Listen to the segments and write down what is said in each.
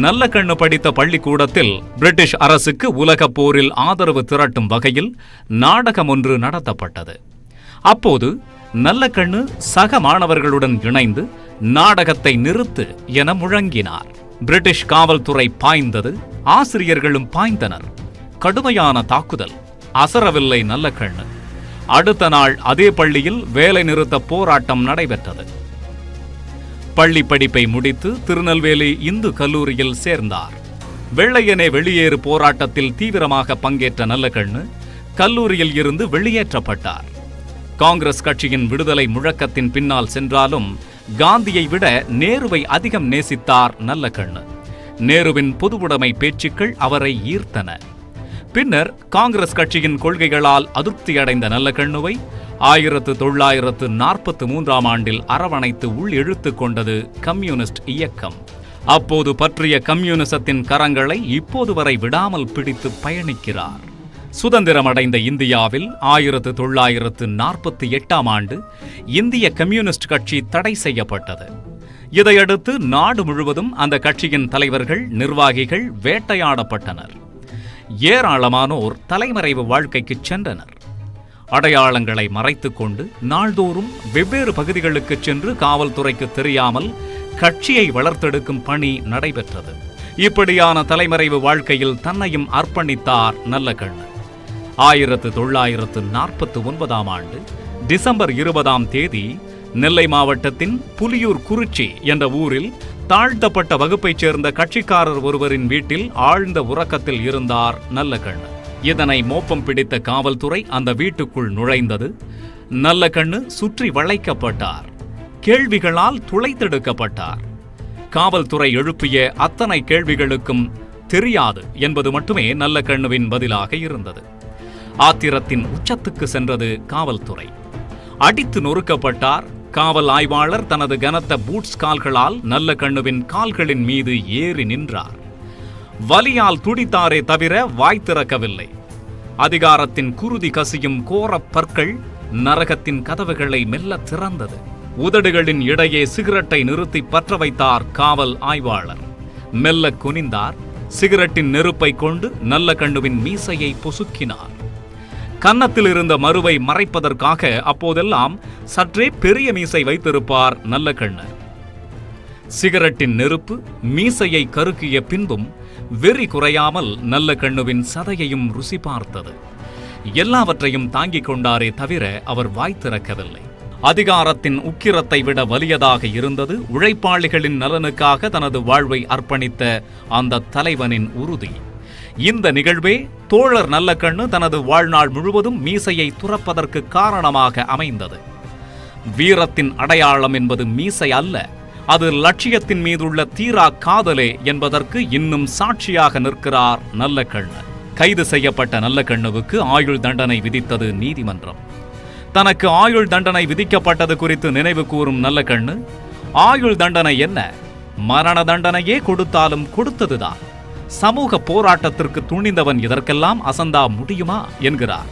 நல்லகண்ணு படித்த பள்ளிக்கூடத்தில் பிரிட்டிஷ் அரசுக்கு உலகப் போரில் ஆதரவு திரட்டும் வகையில் நாடகம் ஒன்று நடத்தப்பட்டது. அப்போது நல்லகண்ணு சக மாணவர்களுடன் இணைந்து நாடகத்தை நிறுத்து என முழங்கினார். பிரிட்டிஷ் காவல்துறை பாய்ந்தது, ஆசிரியர்களும் பாய்ந்தனர். கடுமையான தாக்குதல். அசரவில்லை நல்லகண்ணு. அடுத்த நாள் அதே பள்ளியில் வேலை நிறுத்த போராட்டம் நடைபெற்றது. பள்ளி படிப்பை முடித்து திருநெல்வேலி இந்து கல்லூரியில் சேர்ந்தார். வெள்ளையனே வெளியேறு போராட்டத்தில் தீவிரமாக பங்கேற்ற நல்லகண்ணு கல்லூரியில் இருந்து வெளியேற்றப்பட்டார். காங்கிரஸ் கட்சியின் விடுதலை முழக்கத்தின் பின்னால் சென்றாலும் காந்தியை விட நேருவை அதிகம் நேசித்தார் நல்லகண்ணு. நேருவின் பொதுவுடைமை பேச்சுக்கள் அவரை ஈர்த்தன. பின்னர் காங்கிரஸ் கட்சியின் கொள்கைகளால் அதிருப்தியடைந்த நல்லகண்ணுவை 1943ஆம் ஆண்டில் அரவணைத்து உள் இழுத்துக் கொண்டது கம்யூனிஸ்ட் இயக்கம். அப்போது பற்றிய கம்யூனிசத்தின் கரங்களை இப்போது வரை விடாமல் பிடித்து பயணிக்கிறார். சுதந்திரமடைந்த இந்தியாவில் 1948ஆம் ஆண்டு இந்திய கம்யூனிஸ்ட் கட்சி தடை செய்யப்பட்டது. இதையடுத்து நாடு முழுவதும் அந்த கட்சியின் தலைவர்கள், நிர்வாகிகள் வேட்டையாடப்பட்டனர். ஏராளமானோர் தலைமறைவு வாழ்க்கைக்கு சென்றனர். அடையாளங்களை மறைத்துக் கொண்டு நாள்தோறும் வெவ்வேறு பகுதிகளுக்கு சென்று காவல்துறைக்கு தெரியாமல் கட்சியை வளர்த்தெடுக்கும் பணி நடைபெற்றது. இப்படியான தலைமறைவு வாழ்க்கையில் தன்னையும் அர்ப்பணித்தார் நல்லகண்ணு. 1949ஆம் ஆண்டு டிசம்பர் 20ஆம் தேதி நெல்லை மாவட்டத்தின் புலியூர் குறிச்சி என்ற ஊரில் தாழ்த்தப்பட்ட வகுப்பைச் சேர்ந்த கட்சிக்காரர் ஒருவரின் வீட்டில் ஆழ்ந்த உறக்கத்தில் இருந்தார் நல்லகண்ணு. இதனை மோப்பம் பிடித்த காவல்துறை அந்த வீட்டுக்குள் நுழைந்தது. நல்லகண்ணு சுற்றி வளைக்கப்பட்டார். கேள்விகளால் துளைத்தெடுக்கப்பட்டார். காவல்துறை எழுப்பிய அத்தனை கேள்விகளுக்கும் தெரியாது என்பது மட்டுமே நல்லகண்ணுவின் பதிலாக இருந்தது. ஆத்திரத்தின் உச்சத்துக்கு சென்றது காவல்துறை. அடித்து நொறுக்கப்பட்டார். காவல் ஆய்வாளர் தனது கனத்த பூட்ஸ் கால்களால் நல்லகண்ணுவின் கால்களின் மீது ஏறி நின்றார். வலியால் துடித்தாரே தவிர வாய் திறக்கவில்லை. அதிகாரத்தின் குருதி கசியும் கோரப் பற்கள் நரகத்தின் கதவுகளை மெல்ல திறந்தது. உதடுகளின் இடையே சிகரெட்டை நிறுத்தி பற்ற வைத்தார் காவல் ஆய்வாளர். மெல்ல குனிந்தார். சிகரெட்டின் நெருப்பை கொண்டு நல்லகண்ணுவின் மீசையை பொசுக்கினார். கன்னத்தில் இருந்த மருவை மறைப்பதற்காக அப்போதெல்லாம் சற்றே பெரிய மீசை வைத்திருப்பார் நல்லகண்ணு. சிகரெட்டின் நெருப்பு மீசையை கருக்கிய பின்பும் வெறி குறையாமல் நல்லகண்ணுவின் சதையையும் ருசி பார்த்தது. எல்லாவற்றையும் தாங்கிக் கொண்டாரே தவிர அவர் வாய் திறக்கவில்லை. அதிகாரத்தின் உக்கிரத்தை விட வலியதாக இருந்தது உழைப்பாளிகளின் நலனுக்காக தனது வாழ்வை அர்ப்பணித்த அந்த தலைவனின் உறுதி. இந்த நிகழ்வே தோழர் நல்லகண்ணு தனது வாழ்நாள் முழுவதும் மீசையை துறப்பதற்கு காரணமாக அமைந்தது. வீரத்தின் அடையாளம் என்பது மீசை அல்ல, அது லட்சியத்தின் மீதுள்ள தீரா காதலே என்பதற்கு இன்னும் சாட்சியாக நிற்கிறார் நல்லகண்ணு. கைது செய்யப்பட்ட நல்லகண்ணுவுக்கு ஆயுள் தண்டனை விதித்தது நீதிமன்றம். தனக்கு ஆயுள் தண்டனை விதிக்கப்பட்டது குறித்து நினைவு கூறும் நல்லகண்ணு, ஆயுள் தண்டனை என்ன, மரண தண்டனையே கொடுத்தாலும் கொடுத்ததுதான். சமூக போராட்டத்திற்கு துணிந்தவன் இதற்கெல்லாம் அசந்தா முடியுமா என்கிறார்.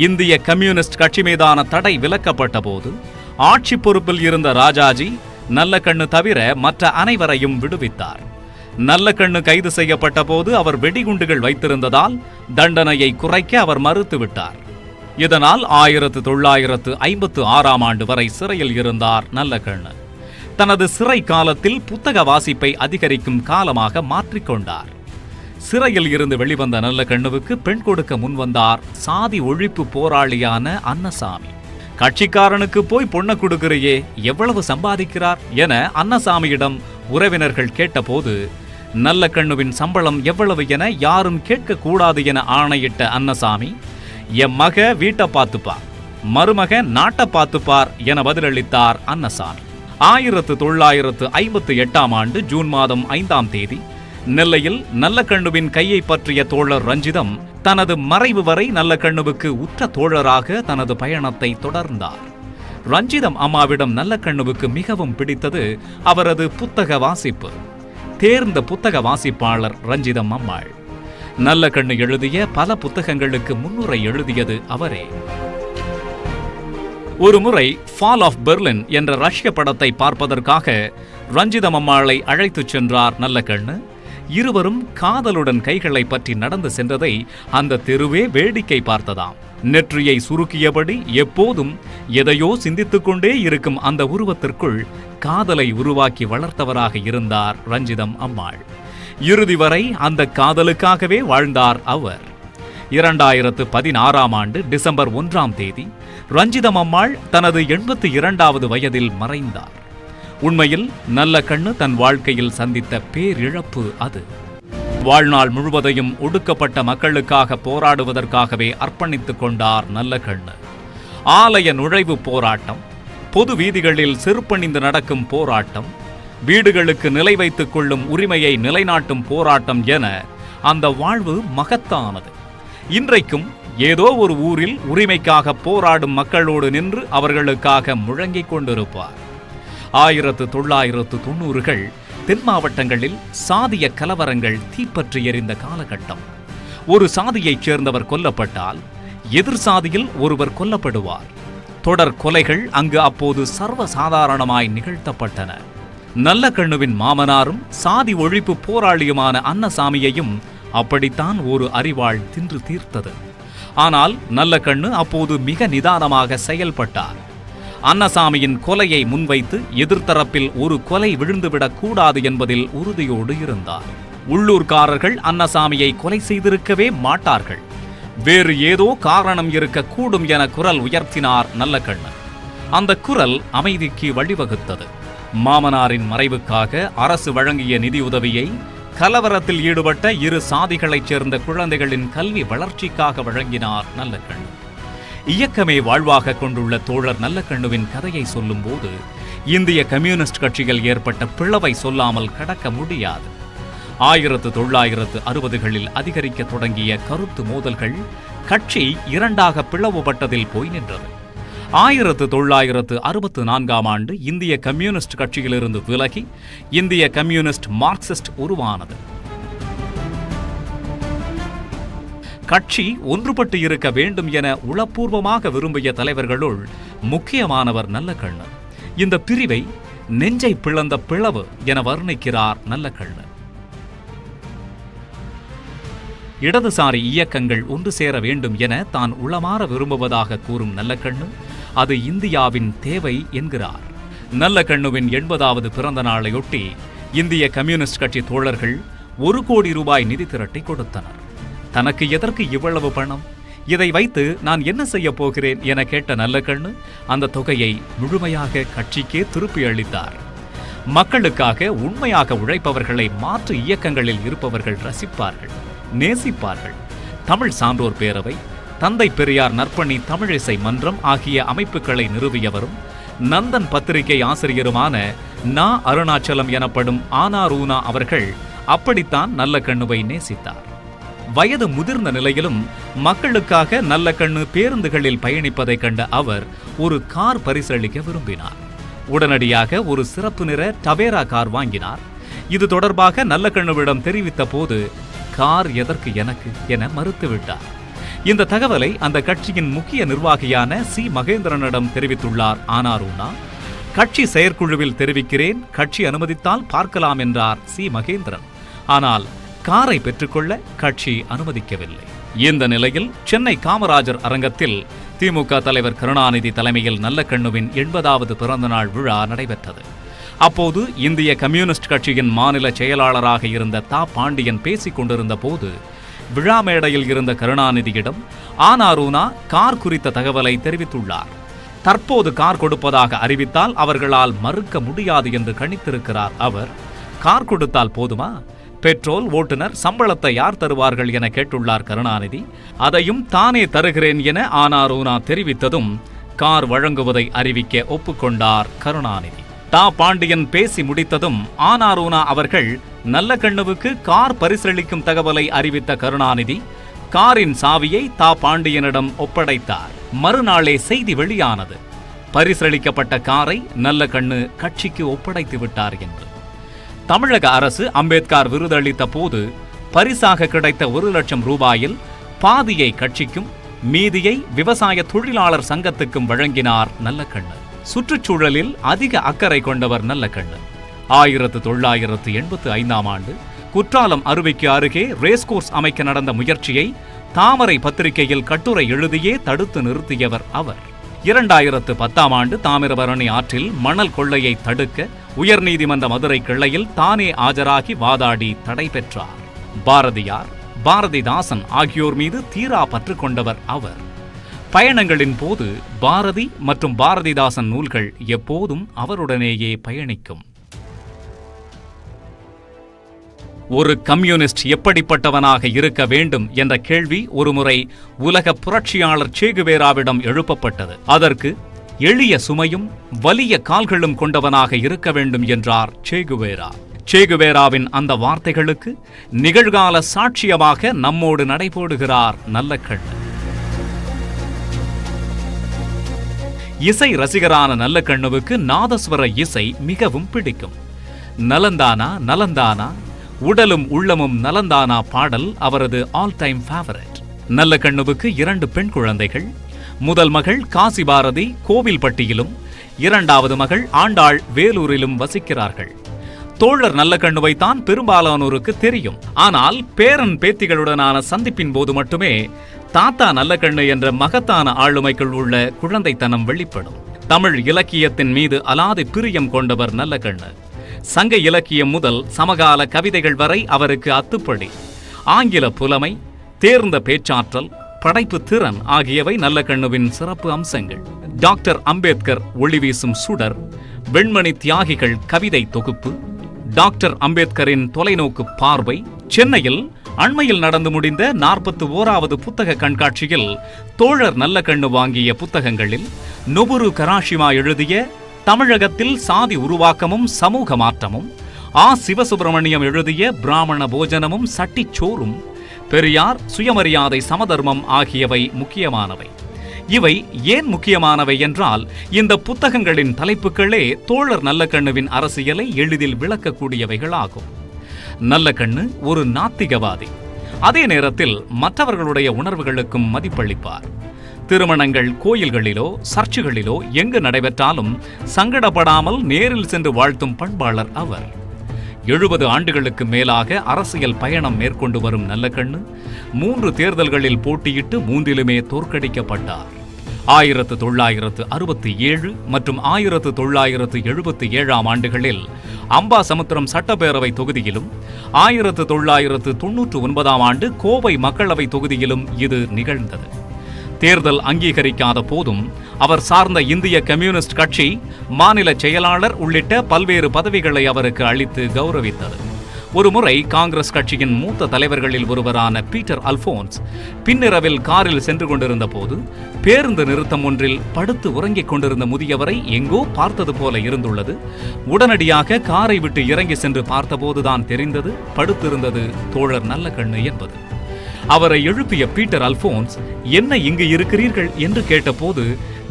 இந்திய கம்யூனிஸ்ட் கட்சி மீதான தடை விலக்கப்பட்ட போது ஆட்சி பொறுப்பில் இருந்த ராஜாஜி நல்லகண்ணு தவிர மற்ற அனைவரையும் விடுவித்தார். நல்லகண்ணு கைது செய்யப்பட்ட போது அவர் வெடிகுண்டுகள் வைத்திருந்ததால் தண்டனையை குறைக்க அவர் மறுத்துவிட்டார். இதனால் 1956ஆம் ஆண்டு வரை சிறையில் இருந்தார் நல்லகண்ணு. தனது சிறை காலத்தில் புத்தக வாசிப்பை அதிகரிக்கும் காலமாக மாற்றிக்கொண்டார். சிறையில் இருந்து வெளிவந்த நல்லகண்ணுவுக்கு பெண் கொடுக்க முன்வந்தார் சாதி ஒழிப்பு போராளியான அன்னசாமி. கட்சிக்காரனுக்கு போய் பொண்ணை கொடுக்கிறையே, எவ்வளவு சம்பாதிக்கிறார் என அன்னசாமியிடம் உறவினர்கள் கேட்டபோது நல்லகண்ணுவின் சம்பளம் எவ்வளவு என யாரும் கேட்கக்கூடாது என ஆணையிட்ட அன்னசாமி, என் மக வீட்டை பார்த்துப்பார், மருமக நாட்டை பார்த்துப்பார் என பதிலளித்தார் அன்னசாமி. 1958ஆம் ஆண்டு ஜூன் மாதம் 5ஆம் தேதி நெல்லையில் நல்லகண்ணுவின் கையை பற்றிய தோழர் ரஞ்சிதம் தனது மறைவு வரை நல்லகண்ணுவுக்கு உற்ற தோழராக தனது பயணத்தை தொடர்ந்தார். ரஞ்சிதம் அம்மாவிடம் நல்லகண்ணுவுக்கு மிகவும் பிடித்தது அவரது புத்தக வாசிப்பு. தேர்ந்த புத்தக வாசிப்பாளர் ரஞ்சிதம் அம்மாள். நல்லகண்ணு எழுதிய பல புத்தகங்களுக்கு முன்னுரை எழுதியது அவரே. ஒருமுறை ஃபால் ஆஃப் பெர்லின் என்ற ரஷ்ய படத்தை பார்ப்பதற்காக ரஞ்சிதம் அம்மாளை அழைத்துச் சென்றார் நல்லகண்ணு. இருவரும் காதலுடன் கைகளை பற்றி நடந்து சென்றதை அந்த தெருவே வேடிக்கை பார்த்ததாம். நெற்றியை சுருக்கியபடி எப்போதும் எதையோ சிந்தித்துக் கொண்டே இருக்கும் அந்த உருவத்திற்குள் காதலை உருவாக்கி வளர்த்தவராக இருந்தார் ரஞ்சிதம் அம்மாள். இறுதி வரை அந்த காதலுக்காகவே வாழ்ந்தார் அவர். 2016ஆம் ஆண்டு டிசம்பர் 1ஆம் தேதி ரஞ்சிதம் அம்மாள் தனது 82வது வயதில் மறைந்தார். உண்மையில் நல்லகண்ணு தன் வாழ்க்கையில் சந்தித்த பேரிழப்பு அது. வாழ்நாள் முழுவதையும் ஒடுக்கப்பட்ட மக்களுக்காக போராடுவதற்காகவே அர்ப்பணித்துக் கொண்டார் நல்லகண்ணு. ஆலய நுழைவு போராட்டம், பொது வீதிகளில் செருப்பணிந்து நடக்கும் போராட்டம், வீடுகளுக்கு நிலை வைத்துக் கொள்ளும் உரிமையை நிலைநாட்டும் போராட்டம் என அந்த வாழ்வு மகத்தானது. இன்றைக்கும் ஏதோ ஒரு ஊரில் உரிமைக்காக போராடும் மக்களோடு நின்று அவர்களுக்காக முழங்கிக் கொண்டிருப்பார். 1990கள் தென் மாவட்டங்களில் சாதிய கலவரங்கள் தீப்பற்றி எரிந்த காலகட்டம். ஒரு சாதியைச் சேர்ந்தவர் கொல்லப்பட்டால் எதிர் சாதியில் ஒருவர் கொல்லப்படுவார். தொடர் கொலைகள் அங்கு அப்போது சர்வசாதாரணமாய் நிகழ்த்தப்பட்டன. நல்லகண்ணுவின் மாமனாரும் சாதி ஒழிப்பு போராளியுமான அன்னசாமியையும் அப்படித்தான் ஒரு அரிவாள் தின்று தீர்த்தது. ஆனால் நல்லகண்ணு அப்போது மிக நிதானமாக செயல்பட்டார். அன்னசாமியின் கொலையை முன்வைத்து எதிர்த்தரப்பில் ஒரு கொலை விழுந்துவிடக் கூடாது என்பதில் உறுதியோடு இருந்தார். உள்ளூர்காரர்கள் அன்னசாமியை கொலை செய்திருக்கவே மாட்டார்கள், வேறு ஏதோ காரணம் இருக்கக்கூடும் என குரல் உயர்த்தினார் நல்லகண்ணு. அந்த குரல் அமைதிக்கு வழிவகுத்தது. மாமனாரின் மறைவுக்காக அரசு வழங்கிய நிதியுதவியை கலவரத்தில் ஈடுபட்ட இரு சாதிகளைச் சேர்ந்த குழந்தைகளின் கல்வி வளர்ச்சிக்காக வழங்கினார் நல்லகண்ணு. இயக்கமே வாழ்வாக கொண்டுள்ள தோழர் நல்லகண்ணுவின் கதையை சொல்லும்போது இந்திய கம்யூனிஸ்ட் கட்சிகள் ஏற்பட்ட பிளவை சொல்லாமல் கடக்க முடியாது. 1960களில் அதிகரிக்க தொடங்கிய கருத்து மோதல்கள் கட்சி இரண்டாக பிளவுபட்டதில் போய் நின்றது. 1964ஆம் ஆண்டு இந்திய கம்யூனிஸ்ட் கட்சியிலிருந்து விலகி இந்திய கம்யூனிஸ்ட் மார்க்சிஸ்ட் உருவானது. கட்சி ஒன்றுபட்டு இருக்க வேண்டும் என உளப்பூர்வமாக விரும்பிய தலைவர்களுள் முக்கியமானவர் நல்லகண்ணு. இந்த பிரிவை நெஞ்சை பிளந்த பிளவு என வர்ணிக்கிறார் நல்லகண்ணு. இடதுசாரி இயக்கங்கள் ஒன்று சேர வேண்டும் என தான் உளமாற விரும்புவதாக கூறும் நல்லகண்ணு அது இந்தியாவின் தேவை என்கிறார். நல்லகண்ணுவின் 80வது பிறந்த நாளையொட்டி இந்திய கம்யூனிஸ்ட் கட்சி தோழர்கள் 1 கோடி ரூபாய் நிதி திரட்டி கொடுத்தனர். தனக்கு எதற்கு இவ்வளவு பணம், இதை வைத்து நான் என்ன செய்ய போகிறேன் என கேட்ட நல்லகண்ணு அந்த தொகையை முழுமையாக கட்சிக்கே திருப்பி அளித்தார். மக்களுக்காக உண்மையாக உழைப்பவர்களை மாற்று இயக்கங்களில் இருப்பவர்கள் ரசிப்பார்கள், நேசிப்பார்கள். தமிழ் சான்றோர் பேரவை, தந்தை பெரியார் நற்பணி தமிழிசை மன்றம் ஆகிய அமைப்புகளை நிறுவியவரும் நந்தன் பத்திரிகை ஆசிரியருமான நா. அருணாச்சலம் எனப்படும் ஆனாரூனா அவர்கள் அப்படித்தான் நல்லகண்ணுவை நேசித்தார். வயது முதிர்ந்த நிலையிலும் மக்களுக்காக நல்லகண்ணு பேருந்துகளில் பயணிப்பதை கண்ட அவர் ஒரு கார் பரிசளிக்க விரும்பினார். உடனடியாக ஒரு சிறப்பு நிற டவேரா கார் வாங்கினார். இது தொடர்பாக நல்லகண்ணுவிடம் தெரிவித்த போது கார் எதற்கு எனக்கு என மறுத்துவிட்டார். இந்த தகவலை அந்த கட்சியின் முக்கிய நிர்வாகியான சி. மகேந்திரனிடம் தெரிவித்துள்ளார் ஆனாரூனா. கட்சி செயற்குழுவில் தெரிவிக்கிறேன், கட்சி அனுமதித்தால் பார்க்கலாம் என்றார் சி. மகேந்திரன். ஆனால் காரை பெற்றுக்கொள்ள கட்சி அனுமதிக்கவில்லை. இந்த நிலையில் சென்னை காமராஜர் அரங்கத்தில் திமுக தலைவர் கருணாநிதி தலைமையில் நல்லகண்ணுவின் 80வது பிறந்தநாள் விழா நடைபெற்றது. அப்போது இந்திய கம்யூனிஸ்ட் கட்சியின் மாநில செயலாளராக இருந்த தா. பாண்டியன் பேசிக் கொண்டிருந்த போது விழா மேடையில் இருந்த கருணாநிதியிடம் ஆனாரூனா கார் குறித்த தகவலை தெரிவித்துள்ளார். தற்போது கார் கொடுப்பதாக அறிவித்தால் அவர்களால் மறுக்க முடியாது என்று கணித்திருக்கிறார் அவர். கார் கொடுத்தால் போதுமா, பெட்ரோல், ஓட்டுநர், சம்பளத்தை யார் தருவார்கள் என கேட்டுள்ளார் கருணாநிதி. அதையும் தானே தருகிறேன் என ஆனாரூனா தெரிவித்ததும் கார் வழங்குவதை அறிவிக்க ஒப்புக்கொண்டார் கருணாநிதி. தா. பாண்டியன் பேசி முடித்ததும் ஆனாரூனா அவர்கள் நல்லகண்ணுவுக்கு கார் பரிசளிக்கும் தகவலை அறிவித்த கருணாநிதி காரின் சாவியை தா. பாண்டியனிடம் ஒப்படைத்தார். மறுநாளே செய்தி வெளியானது, பரிசளிக்கப்பட்ட காரை நல்லகண்ணு கட்சிக்கு ஒப்படைத்து விட்டார் என்று. தமிழக அரசு அம்பேத்கர் விருது அளித்த போது பரிசாக கிடைத்த 1 லட்சம் ரூபாயில் பாதியை கட்சிக்கும் மீதியை விவசாய தொழிலாளர் சங்கத்துக்கும் வழங்கினார் நல்லகண்ணு. சுற்றுச்சூழலில் அதிக அக்கறை கொண்டவர் நல்லகண்ணு. 1985ஆம் ஆண்டு குற்றாலம் அருவிக்கு அருகே ரேஸ்கோர்ஸ் அமைக்க நடந்த முயற்சியை தாமரை பத்திரிகையில் கட்டுரை எழுதியே தடுத்து நிறுத்தியவர் அவர். 2010ஆம் ஆண்டு தாமிரபரணி ஆற்றில் மணல் கொள்ளையை தடுக்க உயர்நீதிமன்ற மதுரை கிளையில் தானே ஆஜராகி வாதாடி தடை பெற்றார். பாரதியார், பாரதிதாசன் ஆகியோர் மீது தீரா பற்று கொண்டவர் அவர். பயணங்களின் போது பாரதி மற்றும் பாரதிதாசன் நூல்கள் எப்போதும் அவருடனேயே பயணிக்கும். ஒரு கம்யூனிஸ்ட் எப்படிப்பட்டவனாக இருக்க வேண்டும் என்ற கேள்வி ஒருமுறை உலக புரட்சியாளர் சேகுவேராவிடம் எழுப்பப்பட்டது. அதற்கு எளிய சுமையும் வலிய கால்களும் கொண்டவனாக இருக்க வேண்டும் என்றார் சேகுவேரா. சேகுவேராவின் அந்த வார்த்தைகளுக்கு நிகழ்கால சாட்சியமாக நம்மோடு நடைபோடுகிறார் நல்லக்கண்ணு. இசை ரசிகரான நல்லக்கண்ணுவுக்கு நாதஸ்வர இசை மிகவும் பிடிக்கும். நலந்தானா நலந்தானா, உடலும் உள்ளமும் நலந்தானா பாடல் அவரது ஆல் டைம் ஃபேவரட். நல்லக்கண்ணுவுக்கு 2 பெண் குழந்தைகள். முதல் மகள் காசி பாரதி கோவில்பட்டியிலும், 2வது மகள் ஆண்டாள் வேலூரிலும் வசிக்கிறார்கள். தோழர் நல்லக்கண்ணுவைத்தான் பெரும்பாலானோருக்கு தெரியும். ஆனால் பேரன் பேத்திகளுடனான சந்திப்பின் போது மட்டுமே தாத்தா நல்லக்கண்ணு என்ற மகத்தான ஆளுமைக்குள் உள்ள குழந்தைத்தனம் வெளிப்படும். தமிழ் இலக்கியத்தின் மீது அலாதி பிரியம் கொண்டவர் நல்லக்கண்ணு. சங்க இலக்கியம் முதல் சமகால கவிதைகள் வரை அவருக்கு அத்துப்படி. ஆங்கில புலமை, தேர்ந்த பேச்சாற்றல், படைப்பு திறன் ஆகியவை நல்லக்கண்ணுவின் சிறப்பு அம்சங்கள். டாக்டர் அம்பேத்கர் ஒளிவீசும் சுடர், வெண்மணி தியாகிகள் கவிதை தொகுப்பு, டாக்டர் அம்பேத்கரின் தொலைநோக்கு பார்வை, சென்னையில் அண்மையில் நடந்து முடிந்த 41வது புத்தக கண்காட்சியில் தோழர் நல்லக்கண்ணு வாங்கிய புத்தகங்களில் நொபுரு கராஷிமா எழுதிய தமிழகத்தில் சாதி உருவாக்கமும் சமூக மாற்றமும், சிவசுப்பிரமணியம் எழுதிய பிராமண போஜனமும் சட்டிச்சோறும், பெரியார் சுயமரியாதை சமதர்மம் ஆகியவை முக்கியமானவை. இவை ஏன் முக்கியமானவை என்றால், இந்த புத்தகங்களின் தலைப்புகளே தோழர் நல்லக்கண்ணுவின் அரசியலை எளிதில் விளக்கக்கூடியவைகளாகும். நல்லக்கண்ணு ஒரு நாத்திகவாதி. அதே நேரத்தில் மற்றவர்களுடைய உணர்வுகளுக்கும் மதிப்பளிப்பார். திருமணங்கள் கோயில்களிலோ சர்ச்சுகளிலோ எங்கு நடைபெற்றாலும் சங்கடப்படாமல் நேரில் சென்று வாழ்த்தும் பண்பாளர் அவர். 70 ஆண்டுகளுக்கு மேலாக அரசியல் பயணம் மேற்கொண்டு வரும் நல்லக்கண்ணு 3 தேர்தல்களில் போட்டியிட்டு 3லுமே தோற்கடிக்கப்பட்டார். 1967 மற்றும் 1977ஆம் ஆண்டுகளில் அம்பாசமுத்திரம் சட்டப்பேரவை தொகுதியிலும் 1999ஆம் ஆண்டு கோவை மக்களவை தொகுதியிலும் இது நிகழ்ந்தது. தேர்தல் அங்கீகரிக்காத போதும் அவர் சார்ந்த இந்திய கம்யூனிஸ்ட் கட்சி மாநில செயலாளர் உள்ளிட்ட பல்வேறு பதவிகளை அவருக்கு அளித்து கௌரவித்தது. ஒருமுறை காங்கிரஸ் கட்சியின் மூத்த தலைவர்களில் ஒருவரான பீட்டர் அல்போன்ஸ் பின்னிரவில் காரில் சென்று கொண்டிருந்த போது பேருந்து நிறுத்தம் ஒன்றில் படுத்து உறங்கிக் கொண்டிருந்த முதியவரை எங்கோ பார்த்தது போல இருந்துள்ளது. உடனடியாக காரை விட்டு இறங்கி சென்று பார்த்தபோதுதான் தெரிந்தது படுத்திருந்தது தோழர் நல்லக்கண்ணு என்பது. அவரை எழுப்பிய பீட்டர் அல்போன்ஸ், என்ன இங்கு இருக்கிறீர்கள் என்று கேட்டபோது,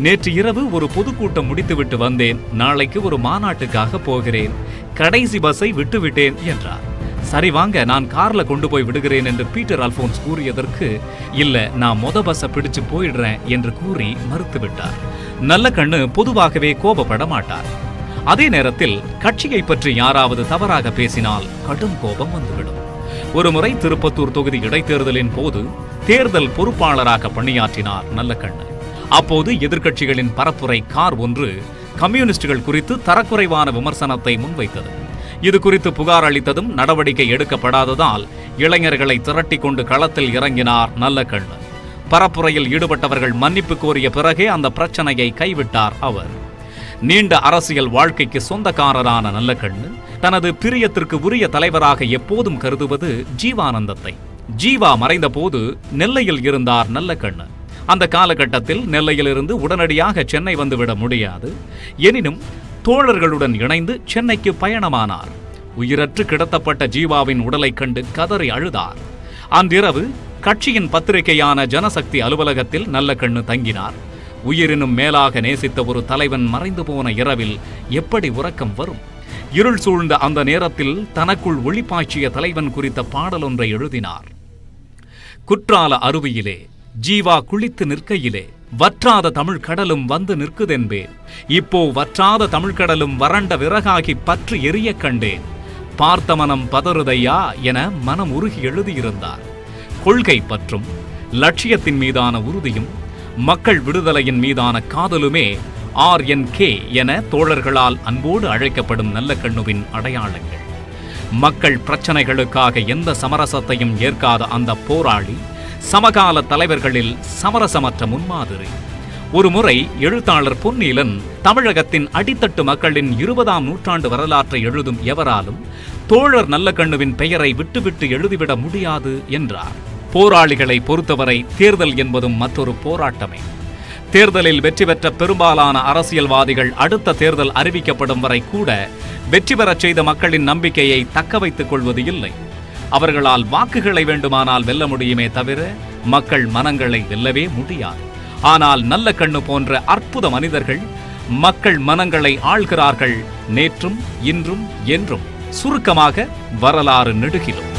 நேற்று இரவு ஒரு பொதுக்கூட்டம் முடித்துவிட்டு வந்தேன், நாளைக்கு ஒரு மாநாட்டுக்காக போகிறேன், கடைசி பஸ்ஸை விட்டுவிட்டேன் என்றார். சரி வாங்க, நான் கார்ல கொண்டு போய் விடுகிறேன் என்று பீட்டர் அல்போன்ஸ் கூறியதற்கு, இல்ல நான் பஸ்ஸை பிடிச்சு போயிடுறேன் என்று கூறி மறுத்துவிட்டார். நல்லக்கண்ணு பொதுவாகவே கோபப்பட மாட்டார். அதே நேரத்தில் கட்சியை பற்றி யாராவது தவறாக பேசினால் கடும் கோபம் வந்துவிடும். ஒருமுறை திருப்பத்தூர் தொகுதி இடைத்தேர்தலின் போது தேர்தல் பொறுப்பாளராக பணியாற்றினார் நல்லக்கண்ணு. அப்போது எதிர்க்கட்சிகளின் பரப்புரை கார் ஒன்று கம்யூனிஸ்டுகள் குறித்து தரக்குறைவான விமர்சனத்தை முன்வைத்தது. இது குறித்து புகார் அளித்ததும் நடவடிக்கை எடுக்கப்படாததால் இளைஞர்களை திரட்டி கொண்டு களத்தில் இறங்கினார் நல்லக்கண்ணு. பரப்புரையில் ஈடுபட்டவர்கள் மன்னிப்பு கோரிய பிறகே அந்த பிரச்சனையை கைவிட்டார் அவர். நீண்ட அரசியல் வாழ்க்கைக்கு சொந்தக்காரரான நல்லக்கண்ணு தனது பிரியத்திற்கு உரிய தலைவராக எப்போதும் கருதுவது ஜீவானந்தத்தை. ஜீவா மறைந்த போது நெல்லையில் இருந்தார் நல்லக்கண்ணு. அந்த காலகட்டத்தில் நெல்லையிலிருந்து உடனடியாக சென்னை வந்துவிட முடியாது. எனினும் தோழர்களுடன் இணைந்து சென்னைக்கு பயணமானார். உயிரற்று கிடத்தப்பட்ட ஜீவாவின் உடலை கண்டு கதறி அழுதார். அன்றிரவு கட்சியின் பத்திரிகையான ஜனசக்தி அலுவலகத்தில் நல்லக்கண்ணு தங்கினார். உயிரினும் மேலாக நேசித்த ஒரு தலைவன் மறைந்து போன இரவில் எப்படி உறக்கம் வரும்? இருள் சூழ்ந்த அந்த நேரத்தில் தனக்குள் ஒளிப்பாய்ச்சிய தலைவன் குறித்த பாடல் ஒன்றை எழுதினார். குற்றால அருவியிலே ஜீவா குளித்து நிற்கையிலே வற்றாத தமிழ் கடலும் வந்து நிற்குதென்பேன். இப்போ வற்றாத தமிழ் கடலும் வறண்ட விறகாகி பற்றி எரிய கண்டேன். பார்த்த மனம் பதறுதையா என மனம் உருகி எழுதியிருந்தார். கொள்கை பற்றும் லட்சியத்தின் மீதான உறுதியும் மக்கள் விடுதலையின் மீதான காதலுமே RNK என தோழர்களால் அன்போடு அழைக்கப்படும் நல்லக்கண்ணுவின் அடையாளங்கள். மக்கள் பிரச்சனைகளுக்காக எந்த சமரசத்தையும் ஏற்காத அந்த போராளி சமகால தலைவர்களில் சமரசமற்ற முன்மாதிரி. ஒருமுறை எழுத்தாளர் பொன்னீலன் தமிழகத்தின் அடித்தட்டு மக்களின் 20ஆம் நூற்றாண்டு வரலாற்றை எழுதும் எவராலும் தோழர் நல்லக்கண்ணுவின் பெயரை விட்டுவிட்டு எழுதிவிட முடியாது என்றார். போராளிகளை பொறுத்தவரை தேர்தல் என்பதும் மற்றொரு போராட்டமே. தேர்தலில் வெற்றி பெற்ற பெரும்பாலான அரசியல்வாதிகள் அடுத்த தேர்தல் அறிவிக்கப்படும் வரை கூட வெற்றி பெறச் செய்த மக்களின் நம்பிக்கையை தக்க வைத்துக் கொள்வது இல்லை. அவர்களால் வாக்குகளை வேண்டுமானால் வெல்ல முடியுமே தவிர மக்கள் மனங்களை வெல்லவே முடியாது. ஆனால் நல்லக்கண்ணு போன்ற அற்புத மனிதர்கள் மக்கள் மனங்களை ஆள்கிறார்கள், நேற்றும் இன்றும் என்றும். சுருக்கமாக வரலாறு நெடுகிலும்.